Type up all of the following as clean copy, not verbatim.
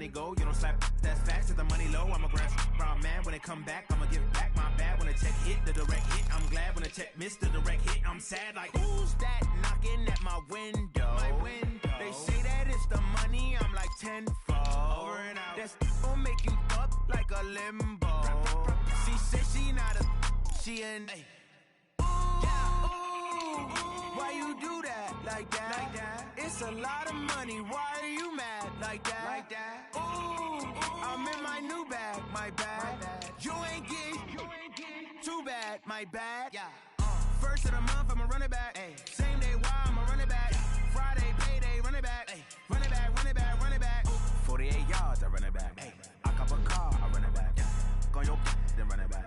money go. You don't slap that's fast to the money low. I'm a grand round man. When it come back, I'ma give back my bad. When the check hit, the direct hit. I'm glad when the check missed the direct hit. I'm sad like, who's that knocking at my window? They say that it's the money. I'm like tenfold. Over and out. That's gon' make you up like a limbo. She said she not a, she an. Why you do that like that? It's a lot of money. Why are you mad like that? Ooh, I'm in my new bag, my bad. You ain't getting too bad, my bad. Yeah. First of the month, I'ma run it back. Ay. Same day, why I'ma run it back. Friday, payday, run it back. Ay. Run it back, run it back, run it back. 48 yards, I run it back. Ay. I cop a car, I run it back. Go your then run it back.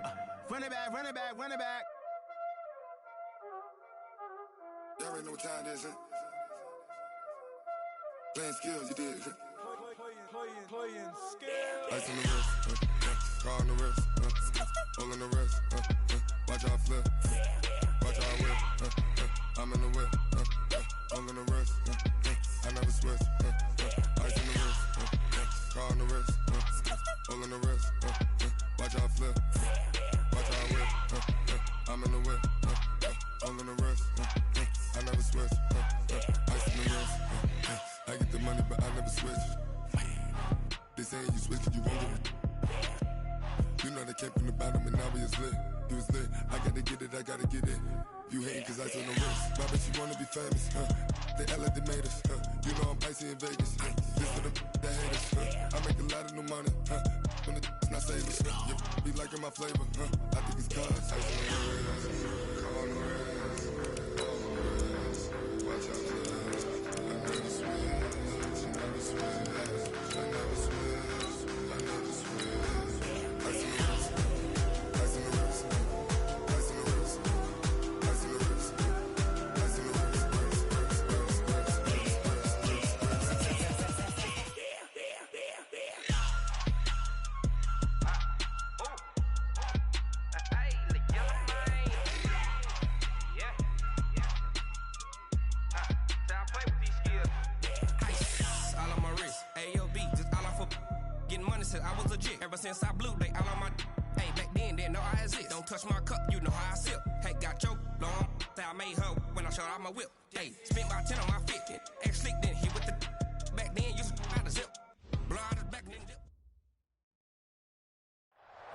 Run it back, run it back, run it back. Y'all already know what time it is, huh? Playing skills, you did. Playing skills. Ice on the wrist, car on the wrist, hole in the wrist, watch how I flip, watch how I whip, I'm in the whip, hole in the wrist, I never switch, ice on the wrist, car on the wrist, hole in the wrist, watch how I flip, watch how I whip, I'm in the whip, hole in the wrist, I never switch, ice on the wrist, I get the money but I never switch. They saying you switch it, you won't get it. You know they came from the bottom and now we is lit. You was lit, I gotta get it, I gotta get it. You hating cause ice on the wrist. My bitch, you wanna be famous, They Ella, they made us, You know I'm icy in Vegas, This for the that hate us, I make a lot of new money, When the not savers, You be liking my flavor, I think it's cause ice on the wrist, car on the wrist, watch out for this. I never switch, you never switch. I never switch, I never switch. Ice in the wrist, ice in the wrist, ice in the wrist, ice in the wrist, ice in the wrist, I was legit ever since I blew they all on my hey back then didn't know I exist. Don't touch my cup, you know how I sip. Hey, got your long that I made her when I showed out my whip. Hey, spent about 10 on my fit. Ex slick then hit with the back then used to out the zip. Blow out his back then dip.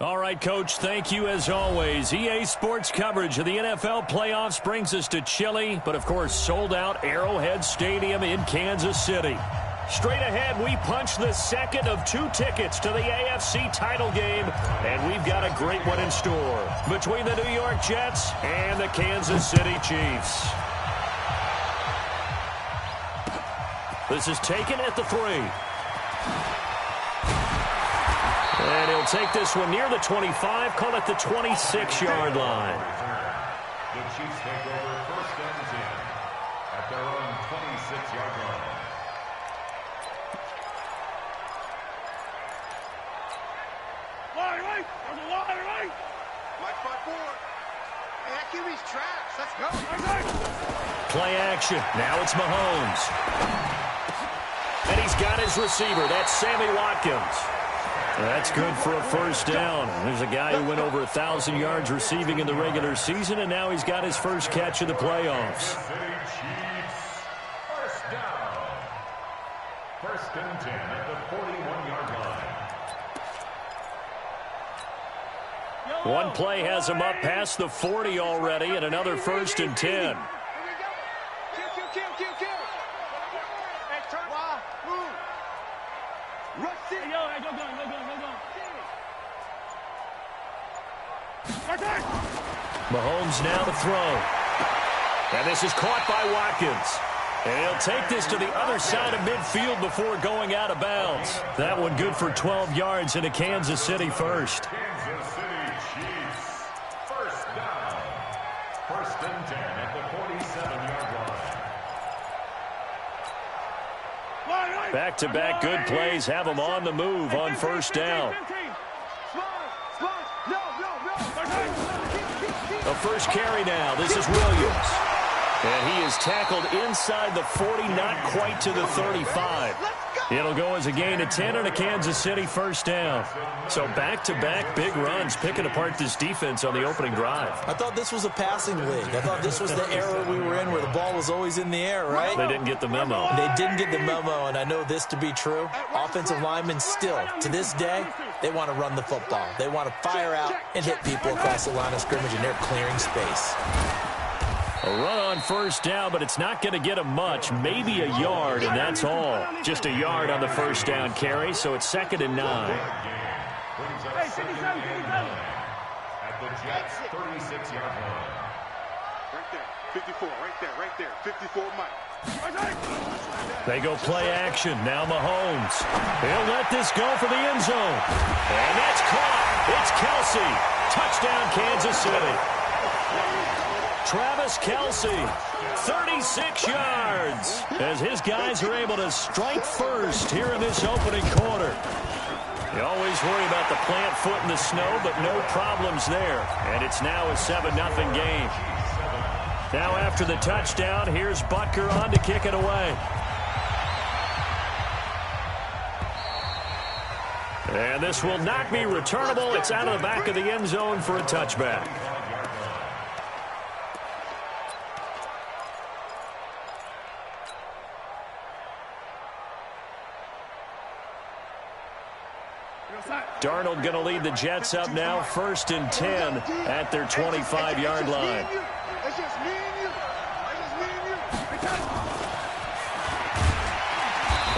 All right, Coach, thank you as always. EA Sports coverage of the NFL playoffs brings us to Chile, but of course sold out Arrowhead Stadium in Kansas City. Straight ahead, we punch the second of 2 tickets to the AFC title game, and we've got a great one in store between the New York Jets and the Kansas City Chiefs. This is taken at the 3. And he'll take this one near the 25, call it the 26-yard line. The Chiefs take over first and 10 at their own 26-yard line. Let's go. Play action. Now it's Mahomes. And he's got his receiver. That's Sammy Watkins. That's good for a first down. There's a guy who went over 1,000 yards receiving in the regular season, and now he's got his first catch of the playoffs. First down. First and 10 at the 41-yard line. One play has him up past the 40 already, and another first and 10. Here we go. Kill. Hey, turn. Move. Rush it. Hey, go. Mahomes now to throw. And this is caught by Watkins. And he'll take this to the other side of midfield before going out of bounds. That one good for 12 yards into Kansas City first. Kansas City Chiefs. First down. First and 10 at the 47-yard line. Back-to-back good plays have him on the move on first down. A first carry now. This is Williams. And he is tackled inside the 40, not quite to the 35. It'll go as a gain of 10 on a Kansas City first down. So back-to-back big runs picking apart this defense on the opening drive. I thought this was a passing league. I thought this was the era we were in where the ball was always in the air, right? They didn't get the memo. They didn't get the memo, and I know this to be true. Offensive linemen still, to this day, they want to run the football. They want to fire out and hit people across the line of scrimmage, and they're clearing space. A run on first down, but it's not going to get him much. Maybe a yard, and that's all. Just a yard on the first down carry, so it's 2nd and 9. Hey, 57. At the Jets' 36-yard line. Right there, 54, right there, 54, Mike. They go play action. Now Mahomes. He'll let this go for the end zone. And that's caught. It's Kelsey. Touchdown, Kansas City. Travis Kelsey, 36 yards, as his guys are able to strike first here in this opening quarter. You always worry about the plant foot in the snow, but no problems there. And it's now a 7-0 game. Now after the touchdown, here's Butker on to kick it away. And this will not be returnable. It's out of the back of the end zone for a touchback. Darnold going to lead the Jets up now, 1st and 10 at their 25-yard line. It's just me and you.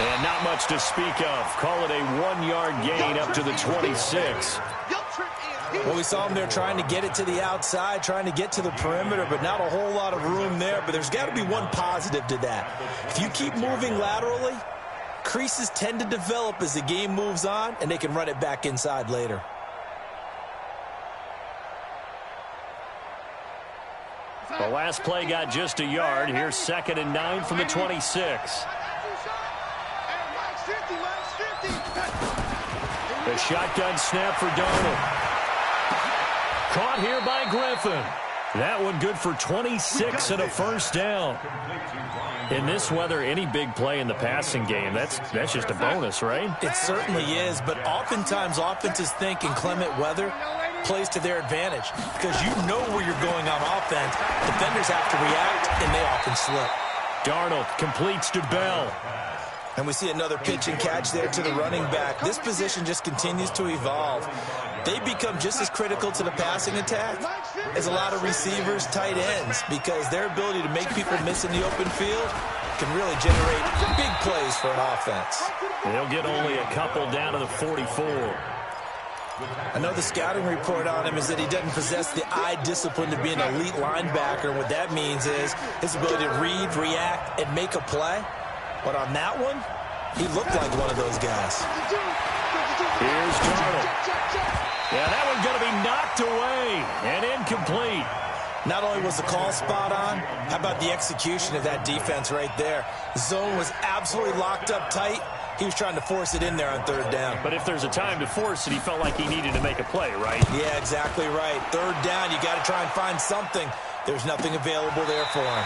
And not much to speak of. Call it a 1-yard gain up to the 26. Well, we saw him there trying to get it to the outside, trying to get to the perimeter, but not a whole lot of room there. But there's got to be one positive to that. If you keep moving laterally, creases tend to develop as the game moves on, and they can run it back inside later. The last play got just a yard. Here's 2nd and 9 from the 26. The shotgun snap for Darnold. Caught here by Griffin. That one good for 26 and a first down. In this weather, any big play in the passing game, that's just a bonus, right? It certainly is, but oftentimes offenses think inclement weather plays to their advantage because you know where you're going on offense. Defenders have to react, and they often slip. Darnold completes to Bell. And we see another pitch and catch there to the running back. This position just continues to evolve. They become just as critical to the passing attack as a lot of receivers, tight ends, because their ability to make people miss in the open field can really generate big plays for an offense. They'll get only a couple down to the 44. I know the scouting report on him is that he doesn't possess the eye discipline to be an elite linebacker. And what that means is his ability to read, react, and make a play. But on that one, he looked like one of those guys. Here's Darnold. Yeah, that one's going to be knocked away and incomplete. Not only was the call spot on, how about the execution of that defense right there? The zone was absolutely locked up tight. He was trying to force it in there on 3rd down. But if there's a time to force it, he felt like he needed to make a play, right? Yeah, exactly right. 3rd down, you got to try and find something. There's nothing available there for him.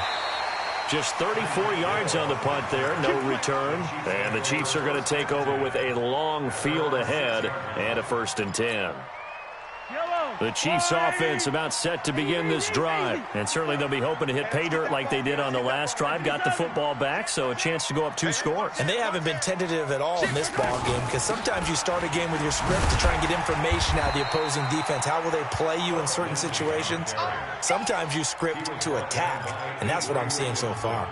Just 34 yards on the punt there, no return. And the Chiefs are going to take over with a long field ahead and a 1st and 10. The Chiefs offense about set to begin this drive. And certainly they'll be hoping to hit pay dirt like they did on the last drive. Got the football back, so a chance to go up 2 scores. And they haven't been tentative at all in this ball game because sometimes you start a game with your script to try and get information out of the opposing defense. How will they play you in certain situations? Sometimes you script to attack, and that's what I'm seeing so far.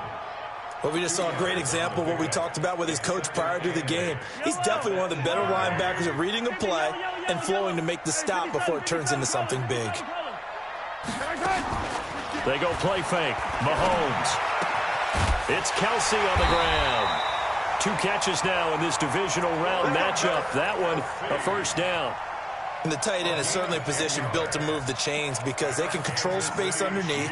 Well, we just saw a great example of what we talked about with his coach prior to the game. He's definitely one of the better linebackers at reading a play and flowing to make the stop before it turns into something big. They go play fake. Mahomes. It's Kelsey on the ground. 2 catches now in this divisional round matchup. That one, a first down. And the tight end is certainly a position built to move the chains because they can control space underneath.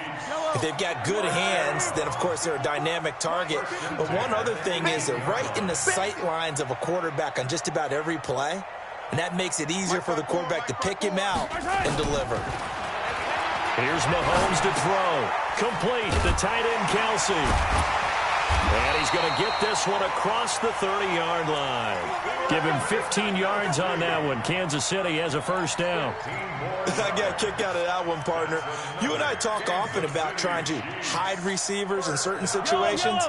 If they've got good hands, then, of course, they're a dynamic target. But one other thing is they're right in the sight lines of a quarterback on just about every play, and that makes it easier for the quarterback to pick him out and deliver. Here's Mahomes to throw. Complete. The tight end, Kelsey. And he's going to get this one across the 30-yard line. Give him 15 yards on that one. Kansas City has a first down. I got a kick out of that one, partner. You and I talk often about trying to hide receivers in certain situations.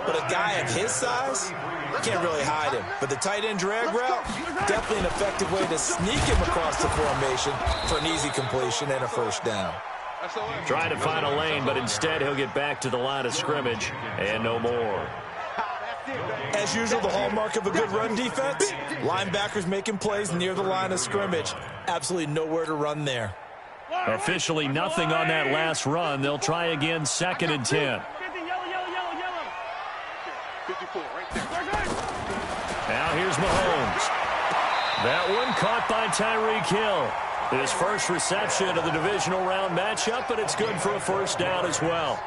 But a guy of his size, can't really hide him. But the tight end drag route, definitely an effective way to sneak him across the formation for an easy completion and a first down. Trying to find a lane, but instead he'll get back to the line of scrimmage and no more. As usual, the hallmark of a good run defense, linebackers making plays near the line of scrimmage. Absolutely nowhere to run there. Officially nothing on that last run. They'll try again, 2nd and 10. Now here's Mahomes. That one caught by Tyreek Hill. His first reception of the divisional round matchup, but it's good for a first down as well.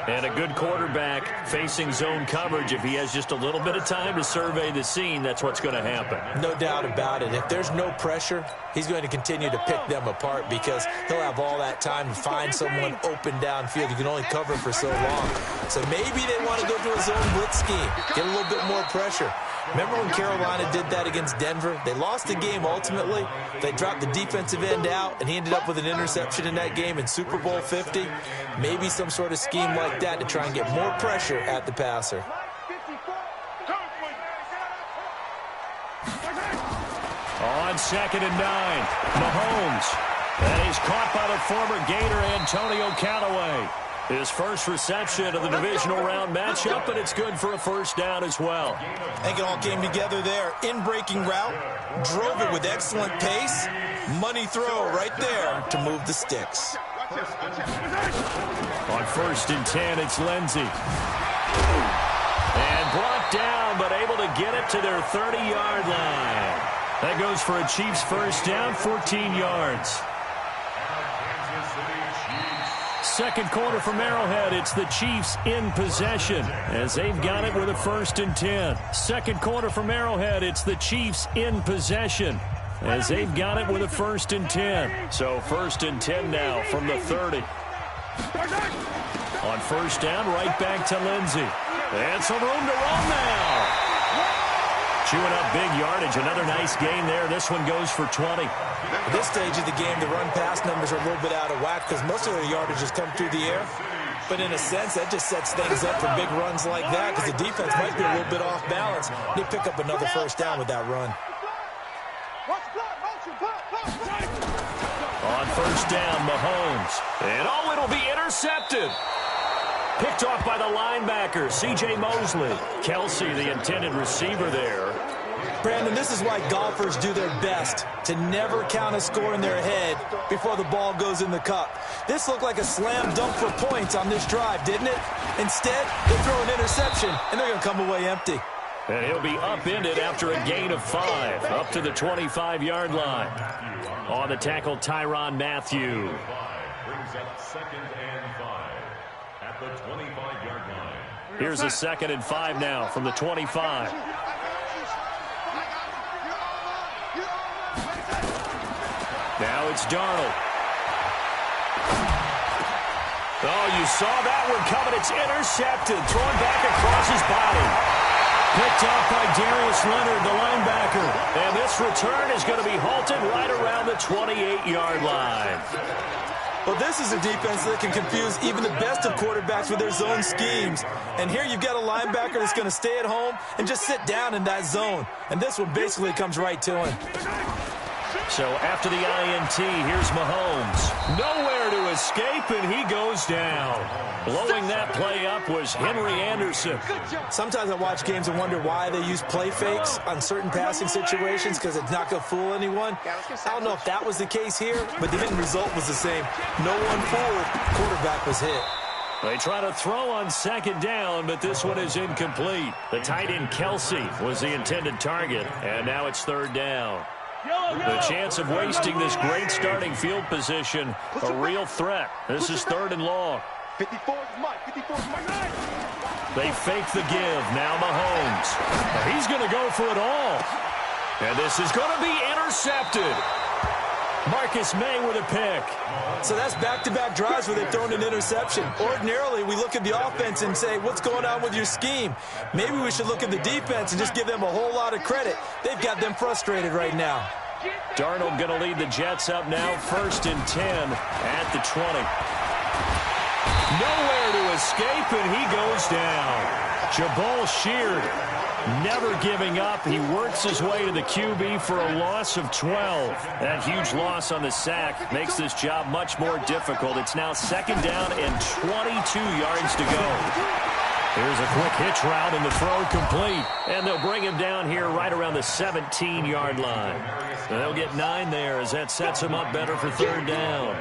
And a good quarterback facing zone coverage. If he has just a little bit of time to survey the scene, that's what's going to happen. No doubt about it. If there's no pressure, he's going to continue to pick them apart because he'll have all that time to find someone open downfield. You can only cover for so long. So maybe they want to go to a zone blitz scheme, get a little bit more pressure. Remember when Carolina did that against Denver? They lost the game ultimately. They dropped the defensive end out, and he ended up with an interception in that game in Super Bowl 50. Maybe some sort of scheme like that to try and get more pressure at the passer. On 2nd and 9, Mahomes. And he's caught by the former Gator Antonio Callaway. His first reception of the divisional round matchup, but it's good for a first down as well. I think it all came together there. In-breaking route, drove it with excellent pace. Money throw right there to move the sticks. On 1st and 10, it's Lindsey. And brought down, but able to get it to their 30-yard line. That goes for a Chiefs first down, 14 yards. Second quarter from Arrowhead, it's the Chiefs in possession as they've got it with a 1st and 10. Second quarter from Arrowhead, it's the Chiefs in possession as they've got it with a 1st and 10. So 1st and 10 now from the 30. On 1st down, right back to Lindsey. And some room to run now. Chewing up big yardage. Another nice gain there. This one goes for 20. At this stage of the game, the run-pass numbers are a little bit out of whack because most of their yardage has come through the air. But in a sense, that just sets things up for big runs like that because the defense might be a little bit off balance. They pick up another first down with that run. On 1st down, Mahomes. And it'll be intercepted. Picked off by the linebacker, C.J. Mosley. Kelsey, the intended receiver there. Brandon, this is why golfers do their best to never count a score in their head before the ball goes in the cup. This looked like a slam dunk for points on this drive, didn't it? Instead, they throw an interception, and they're going to come away empty. And he'll be upended after a gain of 5, up to the 25-yard line. On the tackle, Tyrann Mathieu. Brings up 2nd and 5 at the 25-yard line. Here's a 2nd and 5 now from the 25. Now it's Darnold. Oh, you saw that one coming. It's intercepted. Thrown back across his body. Picked off by Darius Leonard, the linebacker. And this return is going to be halted right around the 28-yard line. Well, this is a defense that can confuse even the best of quarterbacks with their zone schemes. And here you've got a linebacker that's going to stay at home and just sit down in that zone. And this one basically comes right to him. So after the INT, here's Mahomes. Nowhere to escape, and he goes down. Blowing that play up was Henry Anderson. Sometimes I watch games and wonder why they use play fakes on certain passing situations because it's not going to fool anyone. I don't know if that was the case here, but the end result was the same. No one fooled. Quarterback was hit. They try to throw on 2nd down, but this one is incomplete. The tight end Kelsey was the intended target, and now it's 3rd down. The chance of wasting this great starting field position, a real threat. This is 3rd and long. They fake the give. Now Mahomes. He's going to go for it all. And this is going to be intercepted. Marcus May with a pick. So that's back-to-back drives where they've thrown an interception. Ordinarily, we look at the offense and say, what's going on with your scheme? Maybe we should look at the defense and just give them a whole lot of credit. They've got them frustrated right now. Darnold going to lead the Jets up now, 1st and 10 at the 20. Nowhere to escape, and he goes down. Jabal Sheard never giving up. He works his way to the QB for a loss of 12. That huge loss on the sack makes this job much more difficult. It's now 2nd down and 22 yards to go. Here's a quick hitch route, and the throw complete. And they'll bring him down here right around the 17-yard line. And they'll get 9 there as that sets him up better for 3rd down.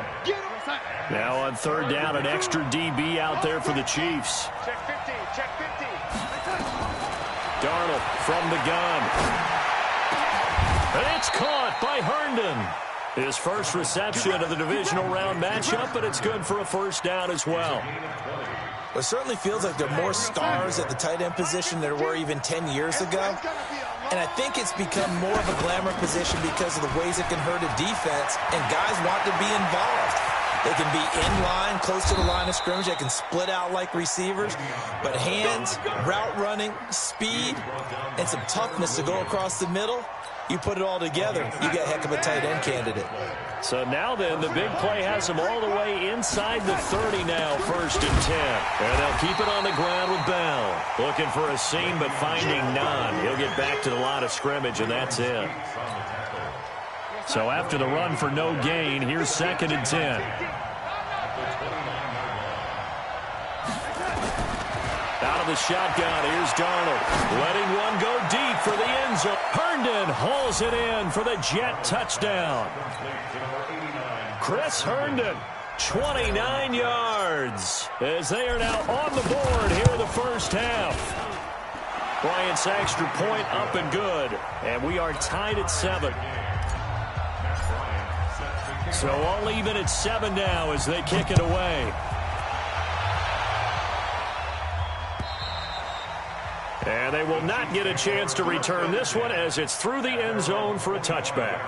Now on 3rd down, an extra DB out there for the Chiefs. Check 50, check 50. Darnold from the gun. And it's caught by Herndon. His first reception of the divisional round matchup, but it's good for a 1st down as well. It certainly feels like there are more stars at the tight end position than there were even 10 years ago. And I think it's become more of a glamour position because of the ways it can hurt a defense, and guys want to be involved. They can be in line, close to the line of scrimmage. They can split out like receivers. But hands, route running, speed, and some toughness to go across the middle, you put it all together, you get a heck of a tight end candidate. So now then, the big play has them all the way inside the 30 now, 1st and 10. And they'll keep it on the ground with Bell. Looking for a seam, but finding none. He'll get back to the line of scrimmage, and that's it. So after the run for no gain, here's 2nd and 10. Out of the shotgun, here's Darnold. Letting one go deep for the end zone. Herndon hauls it in for the Jet touchdown. Chris Herndon, 29 yards, as they are now on the board here in the 1st half. Bryant's extra point up and good, and we are tied at 7. So all even at 7 now as they kick it away. And they will not get a chance to return this one as it's through the end zone for a touchback.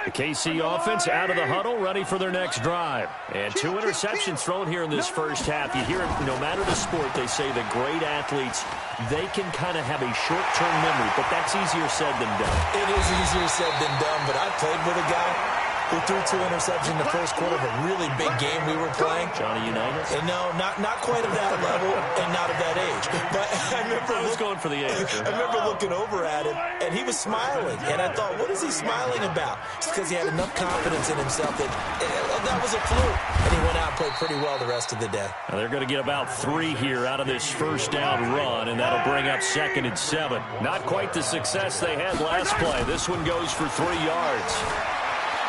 The KC offense out of the huddle, ready for their next drive. And 2 interceptions thrown here in this 1st half. You hear it, no matter the sport, they say the great athletes, they can kind of have a short-term memory, but that's easier said than done. It is easier said than done, but I played with a guy who threw 2 interceptions in the 1st quarter of a really big game we were playing. Johnny Unitas? And no, not quite at that level and not at that age. But I was going for the age. I remember looking over at him, and he was smiling. And I thought, what is he smiling about? It's because he had enough confidence in himself that was a fluke. And he went out and played pretty well the rest of the day. Now they're going to get about 3 here out of this 1st down run, and that'll bring up 2nd and 7. Not quite the success they had last play. This one goes for 3 yards.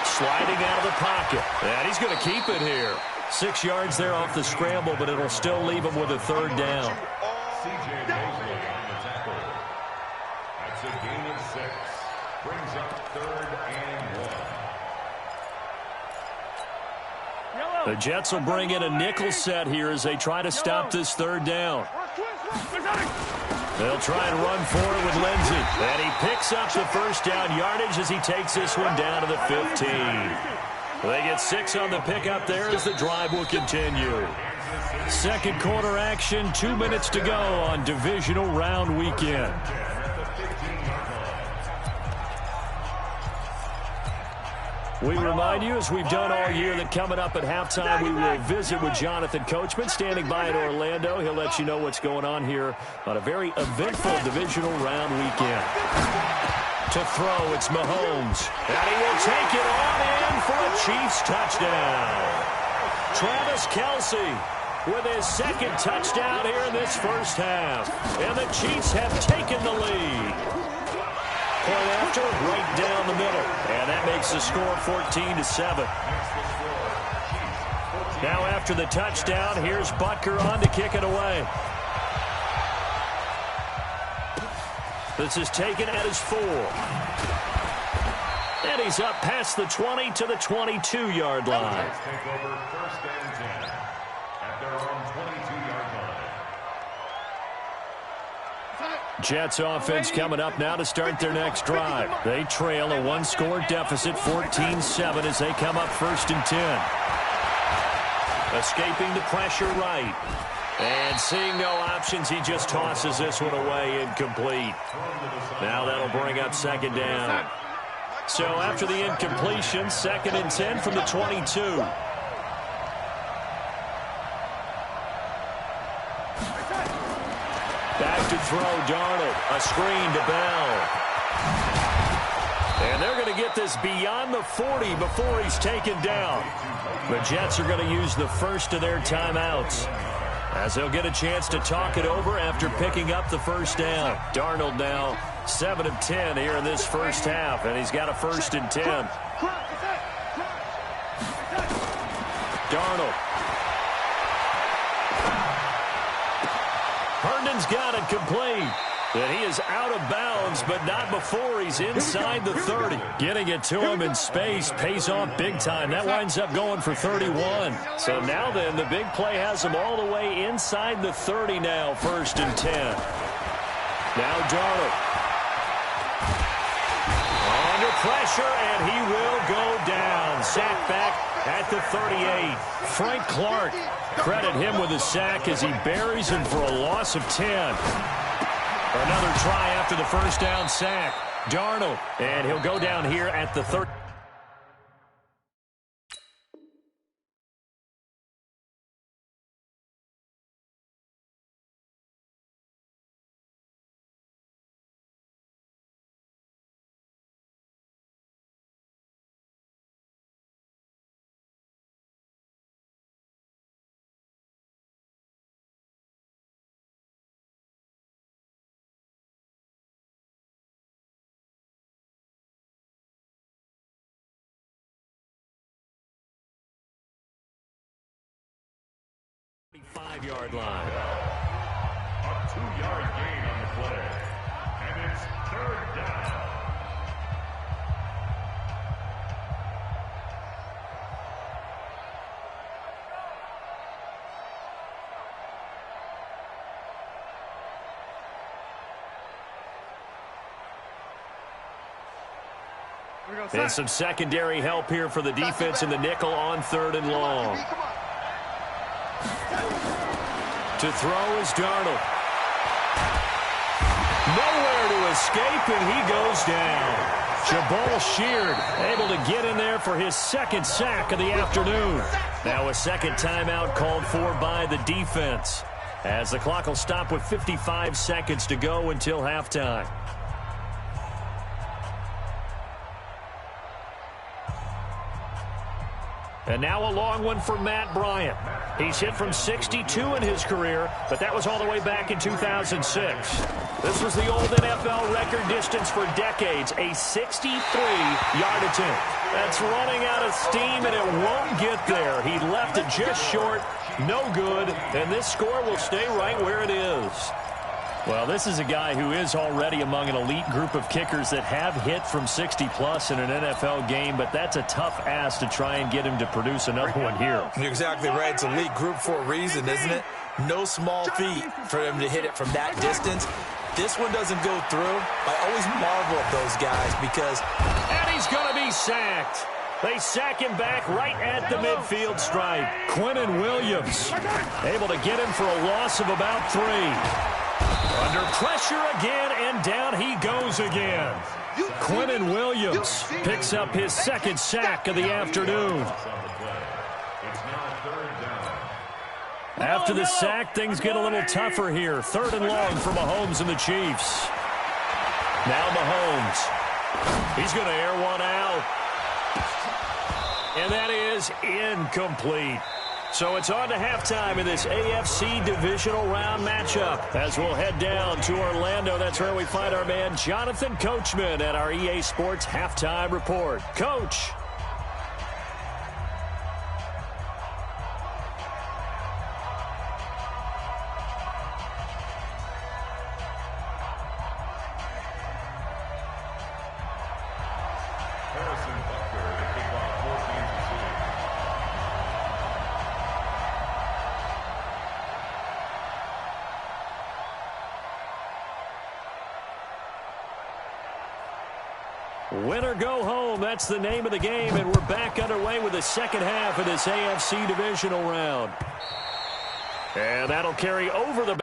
Sliding out of the pocket. And he's going to keep it here. 6 yards there off the scramble, but it'll still leave him with a 3rd down. C.J. Mosley on the tackle. That's a gain of 6. Brings up 3rd and 1. The Jets will bring in a nickel set here as they try to stop this 3rd down. They'll try and run for it with Lindsey. And he picks up the 1st down yardage as he takes this one down to the 15. They get 6 on the pickup there as the drive will continue. 2nd quarter action, 2 minutes to go on divisional round weekend. We remind you, as we've done all year, that coming up at halftime, we will visit with Jonathan Coachman, standing by in Orlando. He'll let you know what's going on here on a very eventful divisional round weekend. To throw, it's Mahomes. And he will take it on in for a Chiefs touchdown. Travis Kelce with his 2nd touchdown here in this 1st half. And the Chiefs have taken the lead. Point after, right down the middle. And that makes the score 14-7. Now after the touchdown, here's Butker on to kick it away. This is taken at his 4. And And he's up past the 20 to the 22-yard line. Let's take over 1st and 10 at their own 22-yard line. Jets offense coming up now to start their next drive. They trail a one-score deficit, 14-7, as they come up 1st and 10. Escaping the pressure right. And seeing no options, he just tosses this one away, incomplete. Now that'll bring up 2nd down. So after the incompletion, 2nd and 10 from the 22. Back to throw, Darnold. A screen to Bell. And they're going to get this beyond the 40 before he's taken down. The Jets are going to use the first of their timeouts, as they'll get a chance to talk it over after picking up the 1st down. Darnold now 7 of 10 here in this first half, and he's got a 1st and 10. Darnold. Herndon's got it complete. And he is out of bounds, but not before he's inside the 30. Getting it to him in space pays off big time. That winds up going for 31. So now then, the big play has him all the way inside the 30 now, 1st and 10. Now Darnold. Under pressure, and he will go down. Sack back at the 38. Frank Clark, credit him with a sack as he buries him for a loss of 10. Another try after the 1st down sack. Darnold, and he'll go down here at the 30. Five-yard line. A 2-yard gain on the play. And it's 3rd down. And some secondary help here for the defense in the nickel on 3rd and long. To throw is Darnold. Nowhere to escape, and he goes down. Jabal Sheard able to get in there for his 2nd sack of the afternoon. Now a 2nd timeout called for by the defense, as the clock will stop with 55 seconds to go until halftime. And now a long one for Matt Bryant. He's hit from 62 in his career, but that was all the way back in 2006. This was the old NFL record distance for decades, a 63-yard attempt. That's running out of steam, and it won't get there. He left it just short, no good, and this score will stay right where it is. Well, this is a guy who is already among an elite group of kickers that have hit from 60-plus in an NFL game, but that's a tough ask to try and get him to produce another one here. You're exactly right. It's elite group for a reason, isn't it? No small feat for him to hit it from that distance. This one doesn't go through. I always marvel at those guys because... And he's going to be sacked. They sack him back right at the midfield stripe. Quinnen Williams able to get him for a loss of about 3. Under pressure again, and down he goes again. Quinnen Williams picks up his 2nd sack of the afternoon. After the sack, things get a little tougher here. 3rd and long for Mahomes and the Chiefs. Now Mahomes. He's going to air one out. And that is incomplete. So it's on to halftime in this AFC divisional round matchup. As we'll head down to Orlando, that's where we find our man Jonathan Coachman at our EA Sports Halftime Report. Coach. Harrison Win or go home, that's the name of the game, and we're back underway with the second half of this AFC divisional round. And that'll carry over the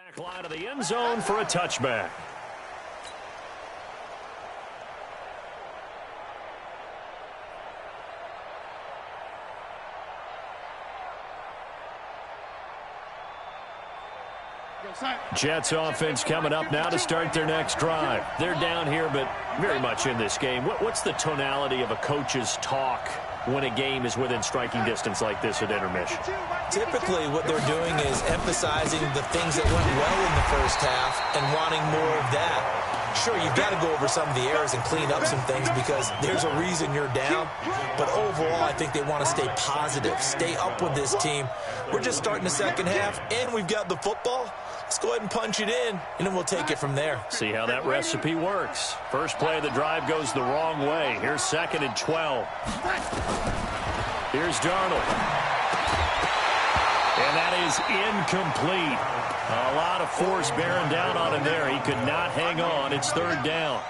back line of the end zone for a touchback. Jets offense coming up now to start their next drive. They're down here, but very much in this game. What's the tonality of a coach's talk when a game is within striking distance like this at intermission? Typically, what they're doing is emphasizing the things that went well in the first half and wanting more of that. Sure, you've got to go over some of the errors and clean up some things because there's a reason you're down. But overall, I think they want to stay positive, stay up with this team. We're just starting the second half, and we've got the football. Let's go ahead and punch it in, and then we'll take it from there. See how that recipe works. First play of the drive goes the wrong way. Here's 2nd and 12. Here's Darnold. And that is incomplete. A lot of force bearing down on him there. He could not hang on. It's 3rd down.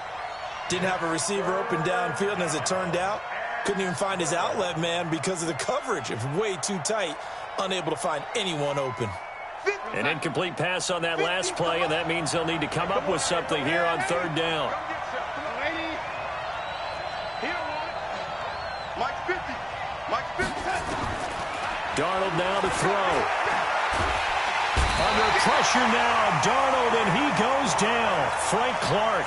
Didn't have a receiver open downfield, and as it turned out, couldn't even find his outlet man because of the coverage. It's way too tight, unable to find anyone open. An incomplete pass on that last play, and that means they'll need to come up with something here on 3rd down. Darnold now to throw. Under pressure now, Darnold, and he goes down. Frank Clark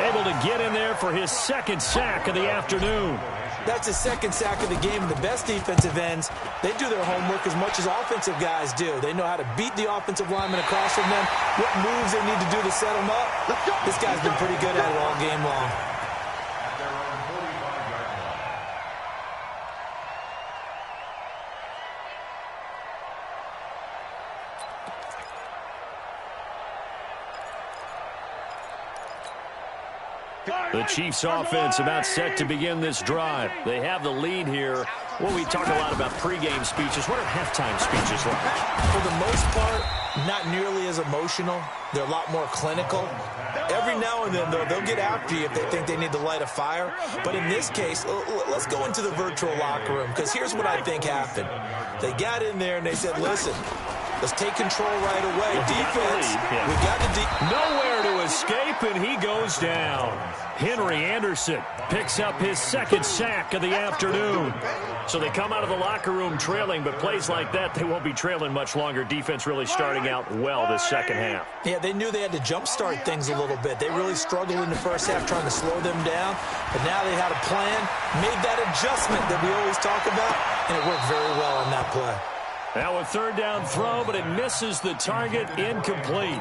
able to get in there for his 2nd sack of the afternoon. That's his 2nd sack of the game. And the best defensive ends, they do their homework as much as offensive guys do. They know how to beat the offensive lineman across from them, what moves they need to do to set them up. This guy's been pretty good at it all game long. The Chiefs offense about set to begin this drive. They have the lead here. Well, we talk a lot about pregame speeches. What are halftime speeches like? For the most part, not nearly as emotional. They're a lot more clinical. Every now and then, though, they'll get after you if they think they need to light a fire. But in this case, let's go into the virtual locker room, because here's what I think happened. They got in there and they said, listen, let's take control right away. Defense, we got the nowhere to escape, and he goes down. Henry Anderson picks up his 2nd sack of the afternoon. So they come out of the locker room trailing, but plays like that, they won't be trailing much longer. Defense really starting out well this second half. Yeah, they knew they had to jumpstart things a little bit. They really struggled in the first half trying to slow them down, but now they had a plan, made that adjustment that we always talk about, and it worked very well on that play. Now a 3rd down throw, but it misses the target, incomplete.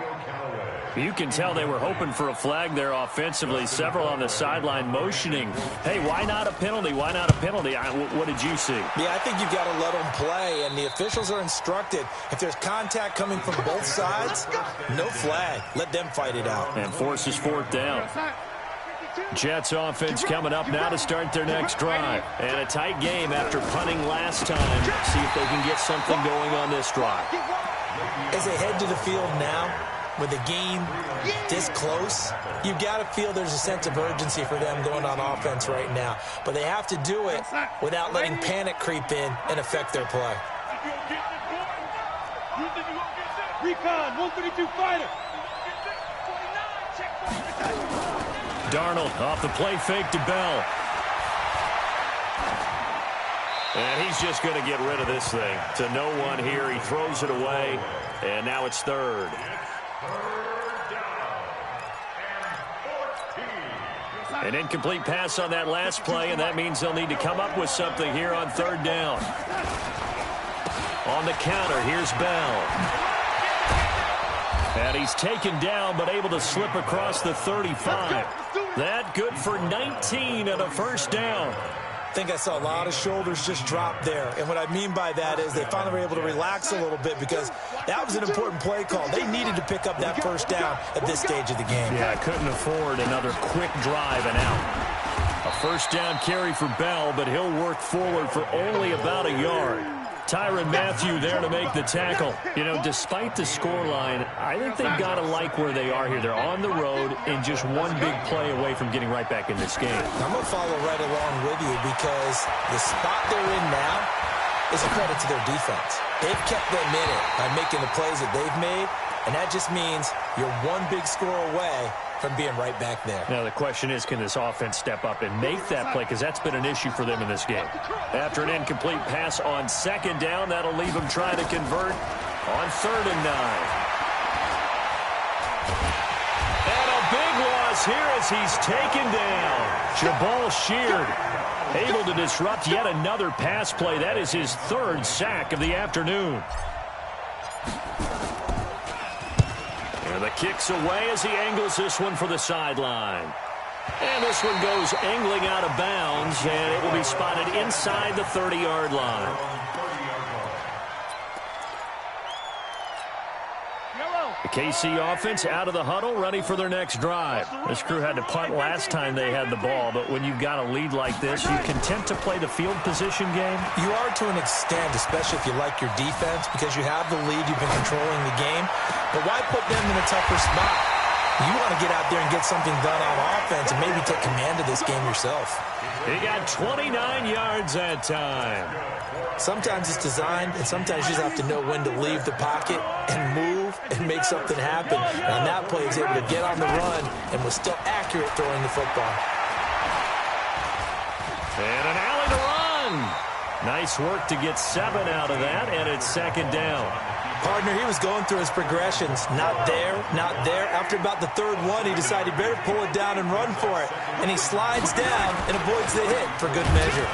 You can tell they were hoping for a flag there offensively. Several on the sideline motioning. Hey, why not a penalty? Why not a penalty? What did you see? Yeah, I think you've got to let them play, and the officials are instructed. If there's contact coming from both sides, no flag. Let them fight it out. And forces 4th down. Jets offense coming up now to start their next drive. And a tight game after punting last time. See if they can get something going on this drive. As they head to the field now, with a game this close, you've got to feel there's a sense of urgency for them going on offense right now. But they have to do it without letting panic creep in and affect their play. Recon, 132 fighter. Darnold off the play fake to Bell. And he's just going to get rid of this thing to no one here. He throws it away, and now it's third. An incomplete pass on that last play, and that means they'll need to come up with something here on third down. On the counter, here's Bell. And he's taken down, but able to slip across the 35. That good for 19 and a first down. I think I saw a lot of shoulders just drop there. And what I mean by that is they finally were able to relax a little bit because that was an important play call. They needed to pick up that first down at this stage of the game. Yeah, couldn't afford another quick drive and out. A first down carry for Bell, but he'll work forward for only about a yard. Tyrann Mathieu there to make the tackle. You know, despite the scoreline, I think they've got to like where they are here. They're on the road and just one big play away from getting right back in this game. I'm going to follow right along with you because the spot they're in now is a credit to their defense. They've kept them in it by making the plays that they've made, and that just means you're one big score away from being right back there. Now the question is, can this offense step up and make that play? Because that's been an issue for them in this game. After an incomplete pass on second down, that'll leave them trying to convert on 3rd and 9. And a big loss here as he's taken down. Jabal Sheard able to disrupt yet another pass play. That is his 3rd sack of the afternoon. And the kick's away as he angles this one for the sideline. And this one goes angling out of bounds, and it will be spotted inside the 30-yard line. The KC offense out of the huddle, ready for their next drive. This crew had to punt last time they had the ball, but when you've got a lead like this, you content to play the field position game? You are to an extent, especially if you like your defense, because you have the lead, you've been controlling the game. But why put them in a tougher spot? You want to get out there and get something done on offense and maybe take command of this game yourself. He got 29 yards that time. Sometimes it's designed, and sometimes you just have to know when to leave the pocket and move and make something happen. And on that play, he was able to get on the run and was still accurate throwing the football. And an alley to run. Nice work to get 7 out of that, and it's 2nd down. Partner, he was going through his progressions. Not there, not there. After about the 3rd one, he decided he better pull it down and run for it. And he slides down and avoids the hit for good measure.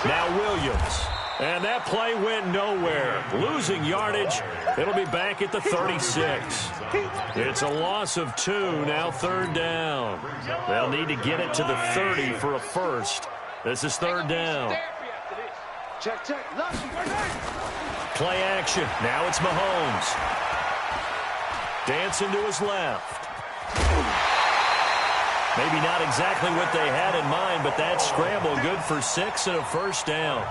Now Williams. And that play went nowhere. Losing yardage. It'll be back at the 36. It's a loss of 2, now 3rd down. They'll need to get it to the 30 for a first. This is 3rd down. Check. Play action. Now it's Mahomes. Dancing to his left. Maybe not exactly what they had in mind, but that scramble good for 6 and a first down.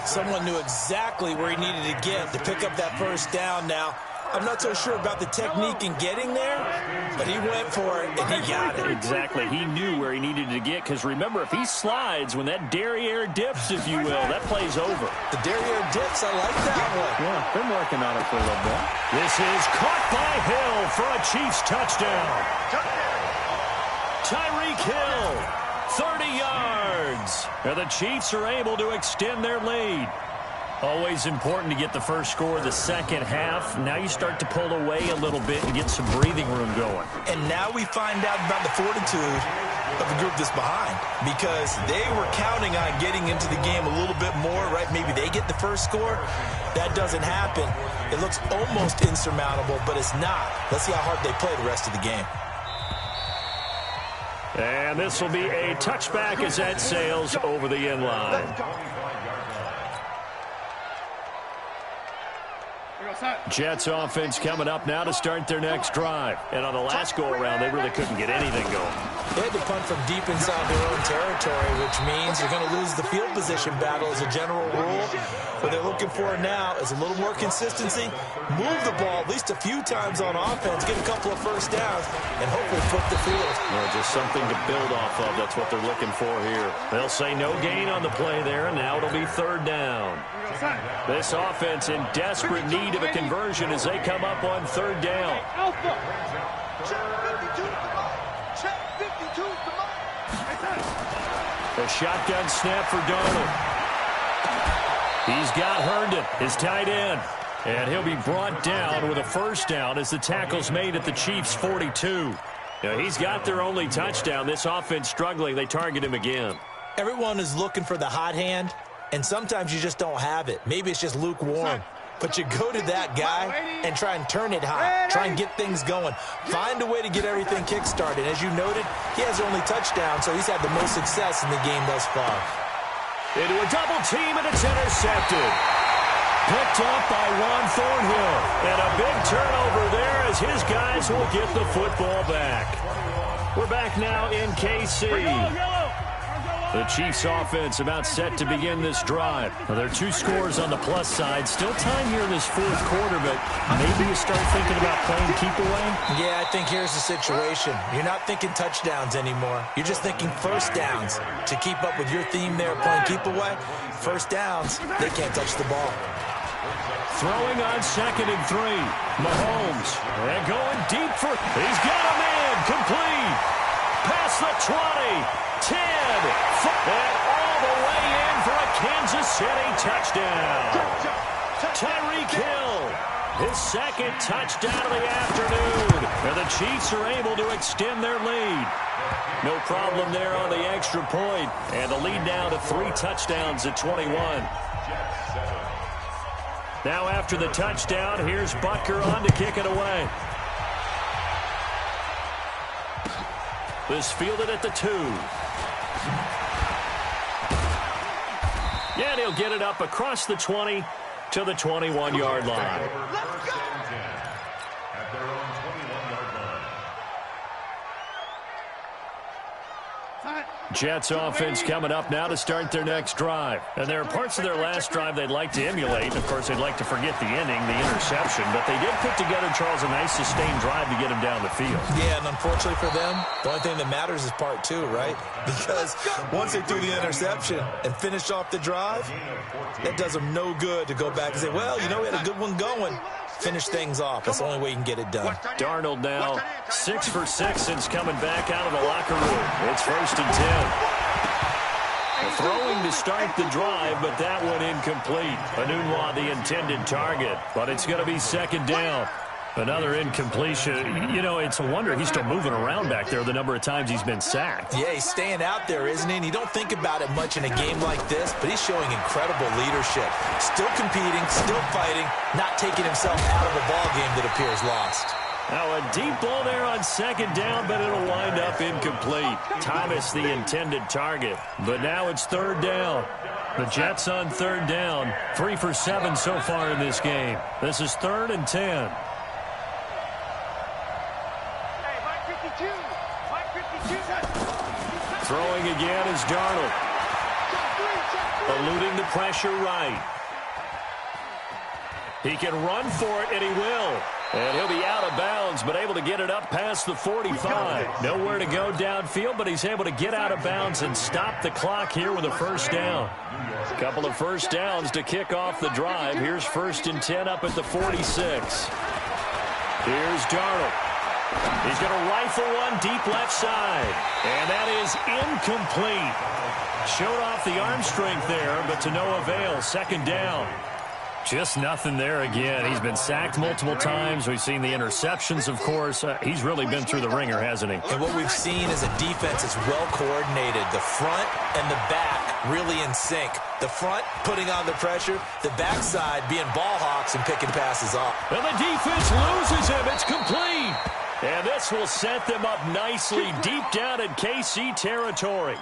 Someone knew exactly where he needed to get to pick up that first down now. I'm not so sure about the technique in getting there, but he went for it, and he got it. Exactly. He knew where he needed to get, because remember, if he slides, when that derriere dips, if you will, that play's over. The derriere dips, I like that one. Yeah, been working on it for a little bit. This is caught by Hill for a Chiefs touchdown. Tyreek Hill, 30 yards. And the Chiefs are able to extend their lead. Always important to get the first score of the second half. Now you start to pull away a little bit and get some breathing room going. And now we find out about the fortitude of the group that's behind, because they were counting on getting into the game a little bit more, right? Maybe they get the first score. That doesn't happen. It looks almost insurmountable, but it's not. Let's see how hard they play the rest of the game. And this will be a touchback as that sails over the end line. Jets offense coming up now to start their next drive. And on the last go-around, they really couldn't get anything going. They had to punt from deep inside their own territory, which means you're going to lose the field position battle as a general rule. What they're looking for now is a little more consistency, move the ball at least a few times on offense, get a couple of first downs, and hopefully flip the field. Well, just something to build off of. That's what they're looking for here. They'll say no gain on the play there, and now it'll be third down. This offense in desperate need of a conversion as they come up on third down. A shotgun snap for Darnold. He's got Herndon, his tight end. And he'll be brought down with a first down as the tackle's made at the Chiefs' 42. Now, he's got their only touchdown. This offense struggling. They target him again. Everyone is looking for the hot hand, and sometimes you just don't have it. Maybe it's just lukewarm. But you go to that guy and try and turn it hot. Try and get things going. Find a way to get everything kick-started. As you noted, he has their only touchdown, so he's had the most success in the game thus far. Into a double team, and it's intercepted. Picked up by Juan Thornhill. And a big turnover there as his guys will get the football back. We're back now in KC. The Chiefs offense about set to begin this drive. Now, there are 2 scores on the plus side. Still time here in this fourth quarter, but maybe you start thinking about playing keep away? Yeah, I think here's the situation. You're not thinking touchdowns anymore. You're just thinking first downs. To keep up with your theme there, playing keep away, first downs, they can't touch the ball. Throwing on 2nd and 3. Mahomes. And going deep for... He's got a man. Complete. Past the 20. 10. And all the way in for a Kansas City touchdown. Tyreek Hill. His 2nd touchdown of the afternoon. And the Chiefs are able to extend their lead. No problem there on the extra point. And the lead now to 3 touchdowns at 21. Now after the touchdown, here's Butker on to kick it away. This fielded at the 2. Yeah, and he'll get it up across the 20 to the 21-yard line. Jets offense coming up now to start their next drive. And there are parts of their last drive they'd like to emulate. Of course, they'd like to forget the ending, the interception. But they did put together, Charles, a nice sustained drive to get him down the field. Yeah, and unfortunately for them, the only thing that matters is part 2, right? Because once they threw the interception and finished off the drive, that does them no good to go back and say, well, you know, we had a good one going. Finish things off. That's the only way you can get it done. Darnold now 6 for 6 since coming back out of the locker room. It's 1st and 10. Throwing to start the drive, but that one incomplete. Anunwa, the intended target, but it's going to be 2nd down. Another incompletion. You know, it's a wonder he's still moving around back there the number of times he's been sacked. Yeah, he's staying out there, isn't he? And you don't think about it much in a game like this, but he's showing incredible leadership. Still competing, still fighting, not taking himself out of a ball game that appears lost. Now a deep ball there on 2nd down, but it'll wind up incomplete. Thomas, the intended target. But now it's 3rd down. The Jets on 3rd down. 3 for 7 so far in this game. This is 3rd and 10. Throwing again is Darnold. Eluding the pressure right. He can run for it, and he will. And he'll be out of bounds, but able to get it up past the 45. Nowhere to go downfield, but he's able to get out of bounds and stop the clock here with a first down. A couple of first downs to kick off the drive. Here's 1st and 10 up at the 46. Here's Darnold. He's going to rifle one deep left side. And that is incomplete. Showed off the arm strength there, but to no avail. 2nd down. Just nothing there again. He's been sacked multiple times. We've seen the interceptions, of course. He's really been through the ringer, hasn't he? And what we've seen is a defense that's well coordinated. The front and the back really in sync. The front putting on the pressure. The backside being ball hawks and picking passes off. And the defense loses him. It's complete. And this will set them up nicely deep down in KC territory.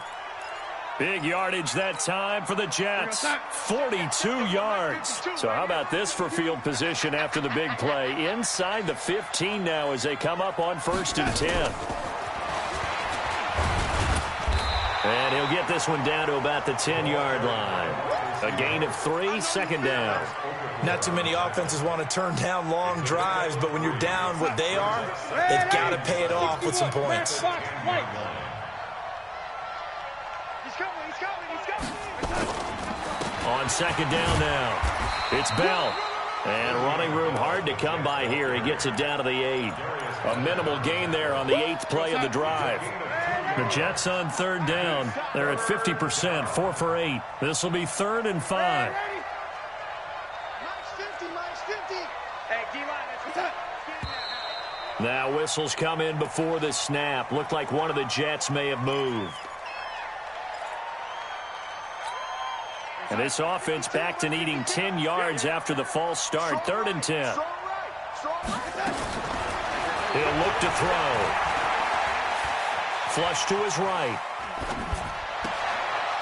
Big yardage that time for the Jets. 42 yards. So how about this for field position after the big play? Inside the 15 now as they come up on 1st and 10. And he'll get this one down to about the 10-yard line. A gain of 3, 2nd down. Not too many offenses want to turn down long drives, but when you're down what they are, they've got to pay it off with some points. He's coming. On 2nd down now, it's Bell. And running room hard to come by here. He gets it down to the 8. A minimal gain there on the 8th play of the drive. The Jets on 3rd down. They're at 50%, 4 for 8. This will be 3rd and 5. Now whistles come in before the snap. Looked like one of the Jets may have moved. And this offense back to needing 10 yards after the false start. 3rd and 10. He'll look to throw. Flush to his right.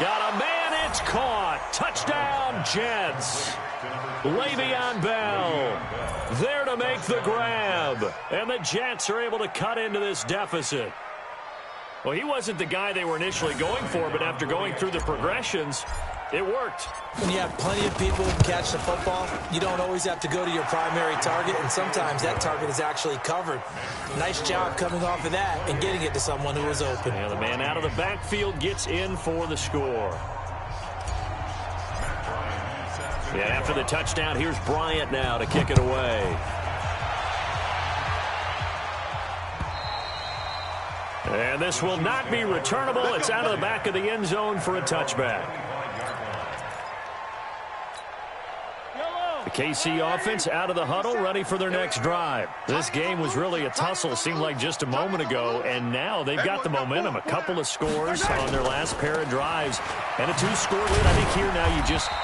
Got a man, it's caught. Touchdown, Jets. Le'Veon Bell there to make the grab. And the Jets are able to cut into this deficit. Well, he wasn't the guy they were initially going for, but after going through the progressions, it worked. When you have plenty of people who catch the football, you don't always have to go to your primary target, and sometimes that target is actually covered. Nice job coming off of that and getting it to someone who was open. And the man out of the backfield gets in for the score. Yeah, after the touchdown, here's Bryant now to kick it away. And this will not be returnable. It's out of the back of the end zone for a touchback. The KC offense out of the huddle, ready for their next drive. This game was really a tussle, seemed like just a moment ago, and now they've got the momentum. A couple of scores on their last pair of drives, and a 2-score lead. I think here now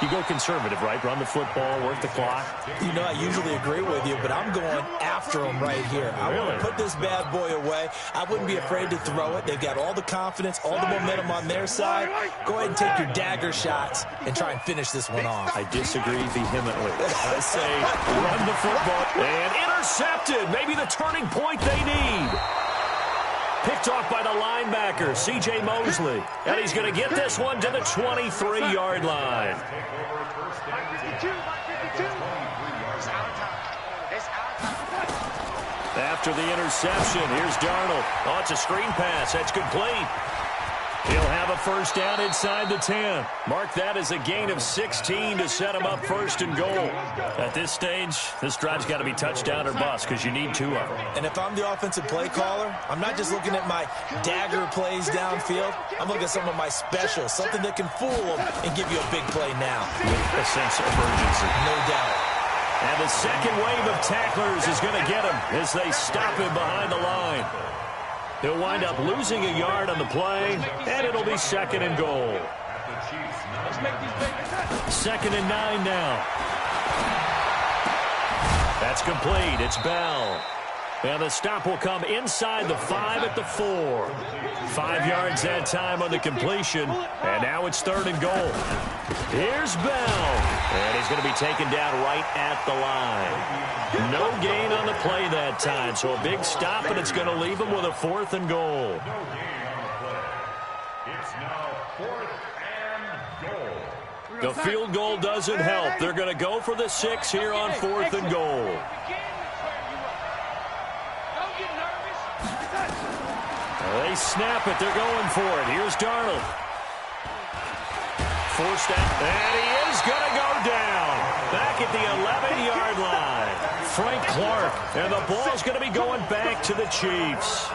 you go conservative, right? Run the football, work the clock. You know, I usually agree with you, but I'm going after them right here. I want to put this bad boy away. I wouldn't be afraid to throw it. They've got all the confidence, all the momentum on their side. Go ahead and take your dagger shots and try and finish this one off. I disagree vehemently. I say run the football. And intercepted. Maybe the turning point they need. Picked off by the linebacker, C.J. Mosley. And he's going to get this one to the 23-yard line. After the interception, here's Darnold. Oh, it's a screen pass. That's complete. He'll have a first down inside the 10. Mark that as a gain of 16 to set him up 1st and goal. At this stage, this drive's got to be touchdown or bust because you need 2 of them. And if I'm the offensive play caller, I'm not just looking at my dagger plays downfield. I'm looking at some of my specials, something that can fool them and give you a big play now. With a sense of urgency. No doubt. And the second wave of tacklers is going to get him as they stop him behind the line. He'll wind up losing a yard on the play, and it'll be 2nd and goal. 2nd and 9 now. That's complete. It's Bell. And the stop will come inside the 5 at the 4. 5 yards that time on the completion, and now it's 3rd and goal. Here's Bell, and he's going to be taken down right at the line. No gain on the play that time, so a big stop, and it's going to leave him with a 4th and goal. It's now 4th and goal. The field goal doesn't help. They're going to go for the 6 here on 4th and goal. They snap it. They're going for it. Here's Darnold. Forced out. And he is going to go down. Back at the 11-yard line. Frank Clark. And the ball's going to be going back to the Chiefs.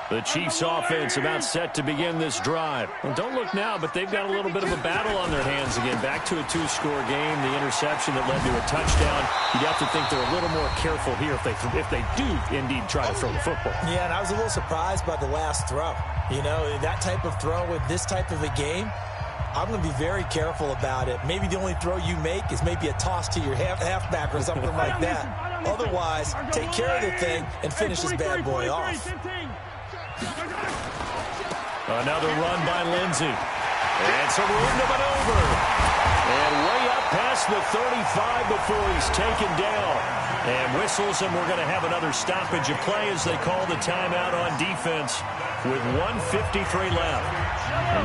The Chiefs offense about set to begin this drive. Well, don't look now, but they've got a little bit of a battle on their hands again. Back to a 2-score game. The interception that led to a touchdown. You'd have to think they're a little more careful here if they do indeed try to throw the football. Yeah, and I was a little surprised by the last throw. You know, that type of throw with this type of a game, I'm going to be very careful about it. Maybe the only throw you make is maybe a toss to your halfback or something like that. Otherwise, take care of the thing and finish this bad boy off. Another run by Lindsey. And some room to maneuver. And way up past the 35 before he's taken down. And whistles, and we're going to have another stoppage of play as they call the timeout on defense with 1:53 left.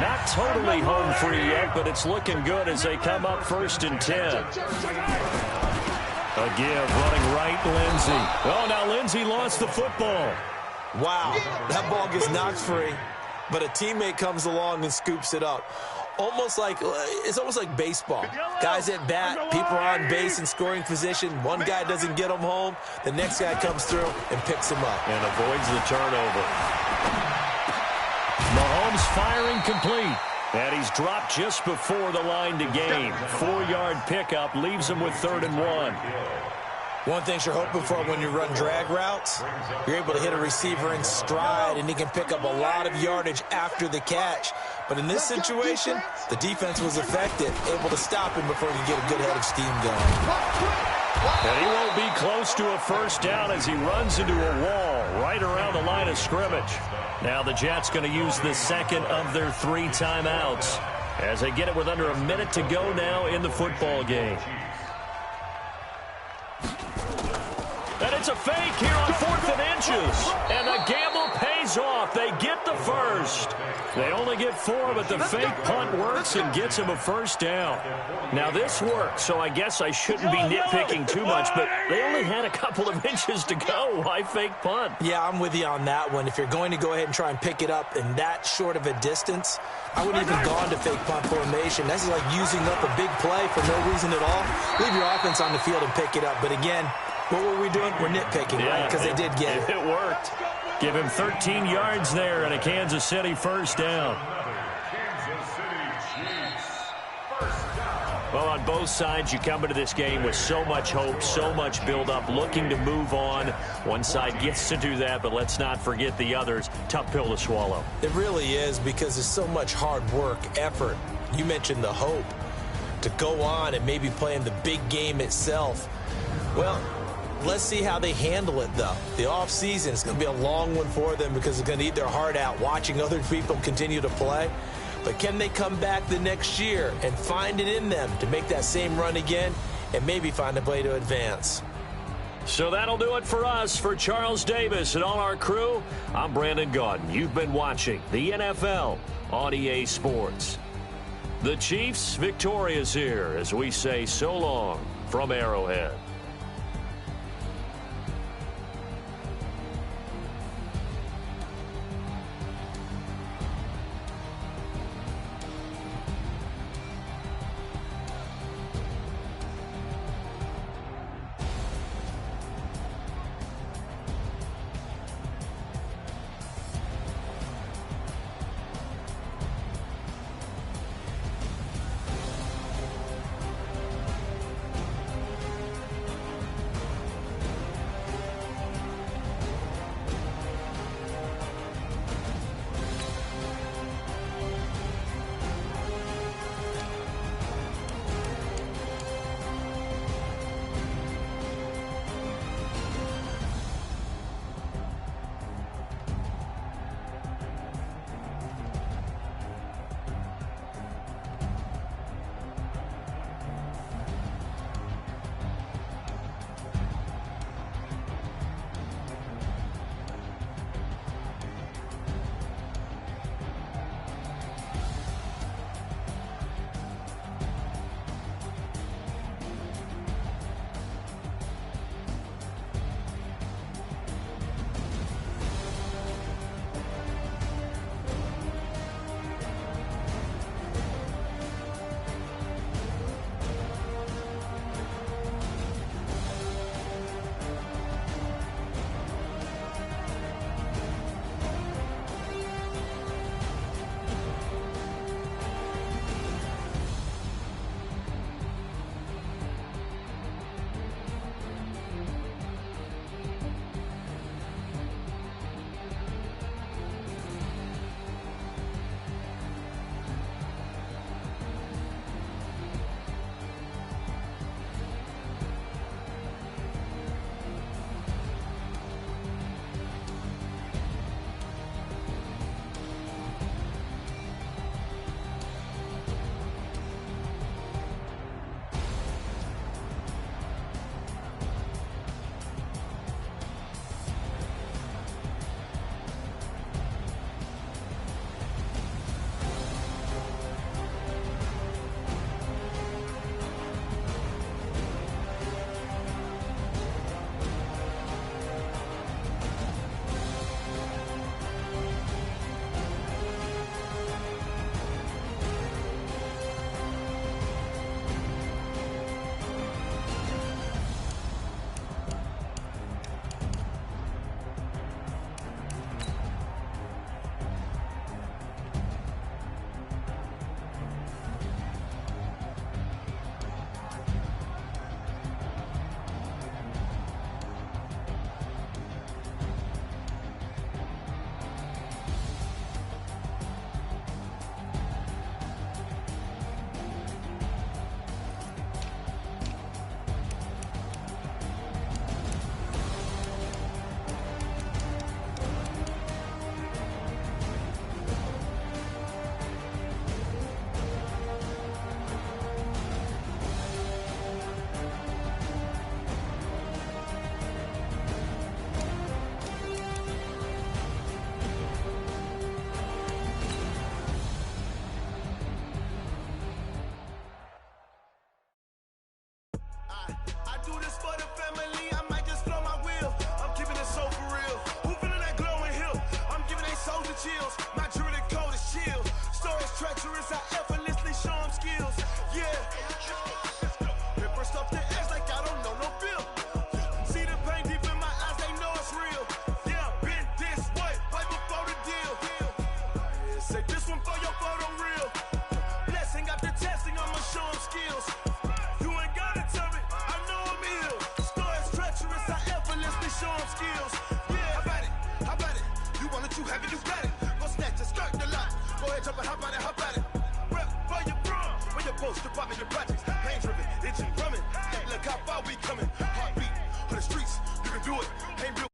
Not totally home free yet, but it's looking good as they come up 1st and 10. A give, running right, Lindsey. Oh, now Lindsey lost the football. Wow, that ball gets knocked free, but a teammate comes along and scoops it up. It's almost like baseball. Guys at bat, people are on base in scoring position. One guy doesn't get him home. The next guy comes through and picks him up. And avoids the turnover. Mahomes firing complete. And he's dropped just before the line to gain. 4-yard pickup leaves him with 3rd and 1. One thing you're hoping for when you run drag routes, you're able to hit a receiver in stride, and he can pick up a lot of yardage after the catch. But in this situation, the defense was effective, able to stop him before he could get a good head of steam going. And he won't be close to a 1st down as he runs into a wall right around the line of scrimmage. Now the Jets going to use the 2nd of their 3 timeouts as they get it with under a minute to go now in the football game. And it's a fake here on 4th and inches. And the gamble pays off. They get the 1st. They only get 4, but the fake punt works and gets him a 1st down. Now, this works, so I guess I shouldn't be nitpicking too much, but they only had a couple of inches to go. Why fake punt? Yeah, I'm with you on that one. If you're going to go ahead and try and pick it up in that short of a distance, I wouldn't even gone to fake punt formation. This is like using up a big play for no reason at all. Leave your offense on the field and pick it up. But again, what were we doing? We're nitpicking, right? Because they did get it. It worked. Give him 13 yards there and a Kansas City 1st down. Well, on both sides, you come into this game with so much hope, so much build-up, looking to move on. One side gets to do that, but let's not forget the others. Tough pill to swallow. It really is, because there's so much hard work, effort. You mentioned the hope to go on and maybe play in the big game itself. Well, let's see how they handle it, though. The offseason is going to be a long one for them because they're going to eat their heart out watching other people continue to play. But can they come back the next year and find it in them to make that same run again and maybe find a way to advance? So that'll do it for us. For Charles Davis and all our crew, I'm Brandon Gaudin. You've been watching the NFL on EA Sports. The Chiefs victorious here as we say so long from Arrowhead. I do this for the family, I might just flow my wheel. I'm keeping it so for real. Who feeling that glowing hill? I'm giving they souls the chills. My jewelry code is chill. Stories treacherous, I effortlessly show them skills. Yeah. It burst off the edge like I don't know no feel. See the pain deep in my eyes, they know it's real. Yeah, been this way, right before the deal. Yeah, say this one for your photo real. Blessing after testing, I'ma show them skills. You ain't gotta tell me, I know I'm ill. Stories treacherous, I effortlessly show them skills. Yeah, how about it? You want it, you have it, you got it. Go snatch it, start the lot. Go ahead, jump it, how about it? Rep for your bro, when you're supposed to pop in your projects. Pain driven, itching, drumming. Look how far we coming. Heartbeat on the streets, you can do it. Ain't built